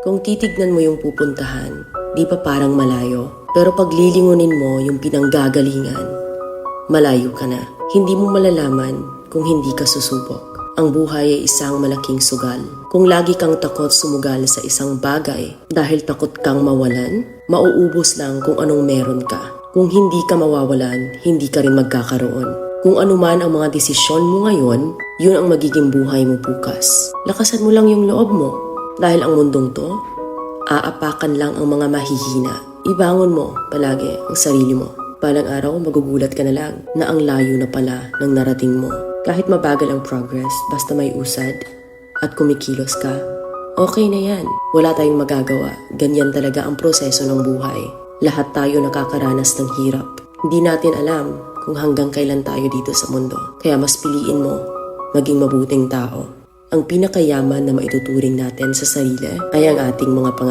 Kung titignan mo yung pupuntahan, di ba parang malayo? Pero pag lilingunin mo yung pinanggagalingan, malayo ka na. Hindi mo malalaman kung hindi ka susubok. Ang buhay ay isang malaking sugal. Kung lagi kang takot sumugal sa isang bagay dahil takot kang mawalan, mauubos lang kung anong meron ka. Kung hindi ka mawawalan, hindi ka rin magkakaroon. Kung ano man ang mga desisyon mo ngayon, yun ang magiging buhay mo bukas. Lakasan mo lang yung loob mo. Dahil ang mundong to, aapakan lang ang mga mahihina. Ibangon mo palagi ang sarili mo. Balang araw, magugulat ka na lang na ang layo na pala ng narating mo. Kahit mabagal ang progress, basta may usad at kumikilos ka, okay na yan. Wala tayong magagawa. Ganyan talaga ang proseso ng buhay. Lahat tayo nakakaranas ng hirap. Hindi natin alam kung hanggang kailan tayo dito sa mundo. Kaya mas piliin mo maging mabuting tao. Ang pinakayaman na maituturing natin sa sarili ay ang ating mga pangarap.